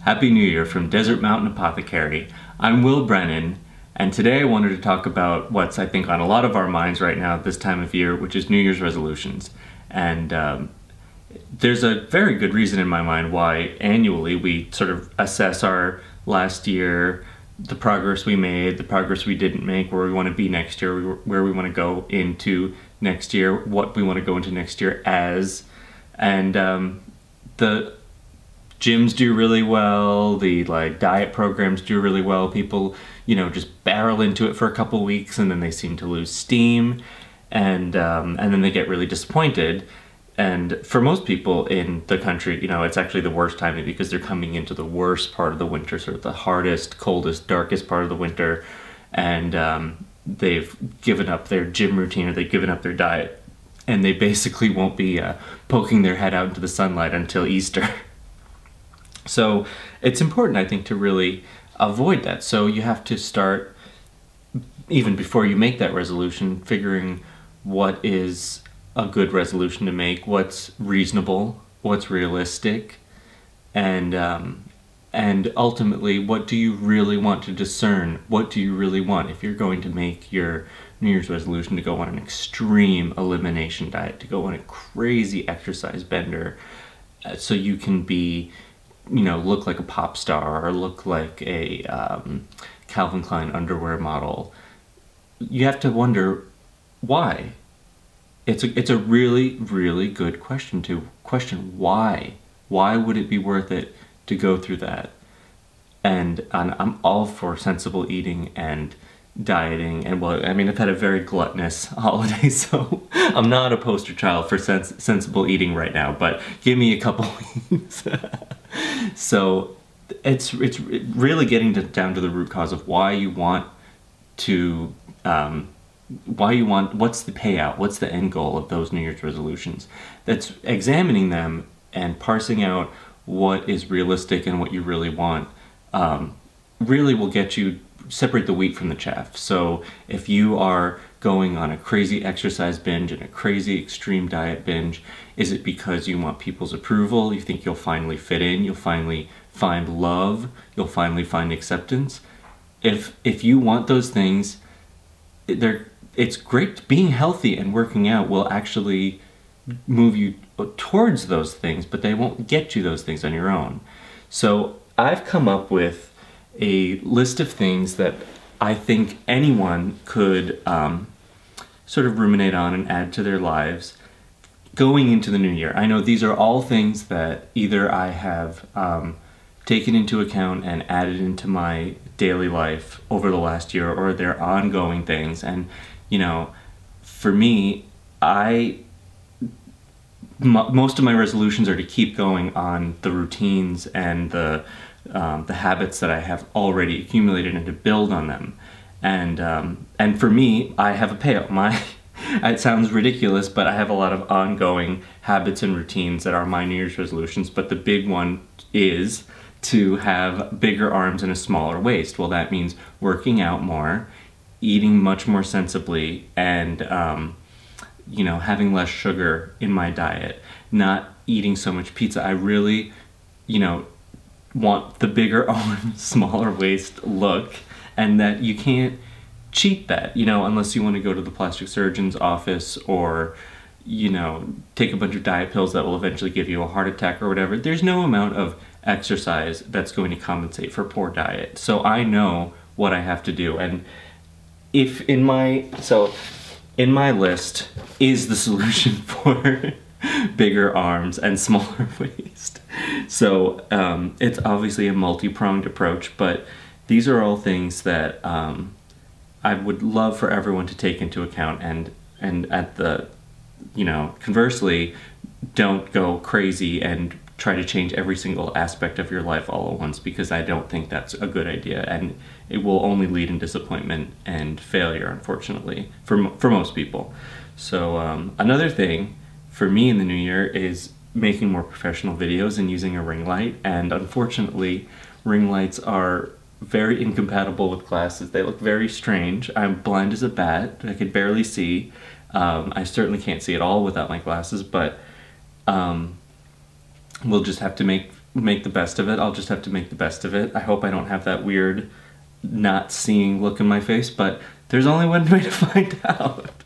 Happy New Year from Desert Mountain Apothecary. I'm Will Brennan, and today I wanted to talk about what's I think on a lot of our minds right now at this time of year, which is New Year's resolutions. And there's a very good reason in my mind why annually we sort of assess our last year, the progress we made, the progress we didn't make, where we want to be next year, where we want to go into next year, what we want to go into next year as. And the gyms do really well, the diet programs do really well. People, just barrel into it for a couple weeks and then they seem to lose steam, and then they get really disappointed. And for most people in the country, it's actually the worst time because they're coming into the worst part of the winter, sort of the hardest, coldest, darkest part of the winter, and they've given up their gym routine or they've given up their diet, and they basically won't be poking their head out into the sunlight until Easter. So it's important, I think, to really avoid that. So you have to start, even before you make that resolution, figuring what is a good resolution to make, what's reasonable, what's realistic, and ultimately, what do you really want to discern? What do you really want if you're going to make your New Year's resolution to go on an extreme elimination diet, to go on a crazy exercise bender, so you can be, look like a pop star or look like a Calvin Klein underwear model. You have to wonder why. It's a really, really good question to question why. Why would it be worth it to go through that? And I'm all for sensible eating and dieting, and I've had a very gluttonous holiday, so I'm not a poster child for sensible eating right now, but give me a couple weeks. So it's really getting down to the root cause of why you want to, what's the payout, what's the end goal of those New Year's resolutions. That's examining them and parsing out what is realistic and what you really want, really will get you, separate the wheat from the chaff. So if you are going on a crazy exercise binge and a crazy extreme diet binge, is it because you want people's approval? You think you'll finally fit in, you'll finally find love, you'll finally find acceptance? If you want those things, it's great. Being healthy and working out will actually move you towards those things, but they won't get you those things on your own. So I've come up with a list of things that I think anyone could sort of ruminate on and add to their lives going into the new year. I know these are all things that either I have taken into account and added into my daily life over the last year, or they're ongoing things. And for me, most of my resolutions are to keep going on the routines and the habits that I have already accumulated and to build on them. And for me, I have a payout. It sounds ridiculous, but I have a lot of ongoing habits and routines that are my New Year's resolutions, but the big one is to have bigger arms and a smaller waist. Well, that means working out more, eating much more sensibly, and having less sugar in my diet, not eating so much pizza. I really, want the bigger arms, smaller waist look, and that you can't cheat that, unless you want to go to the plastic surgeon's office or, take a bunch of diet pills that will eventually give you a heart attack or whatever. There's no amount of exercise that's going to compensate for poor diet. So I know what I have to do, and if in my list is the solution for bigger arms and smaller waist. So it's obviously a multi-pronged approach, but these are all things that I would love for everyone to take into account, and at the, conversely, don't go crazy and try to change every single aspect of your life all at once, because I don't think that's a good idea, and it will only lead in disappointment and failure, unfortunately, for most people. So another thing for me in the new year is making more professional videos and using a ring light, and unfortunately ring lights are very incompatible with glasses. They look very strange. I'm blind as a bat. I could barely see. I certainly can't see at all without my glasses, but we'll just have to make make the best of it. I'll just have to make the best of it. I hope I don't have that weird not seeing look in my face, but there's only one way to find out.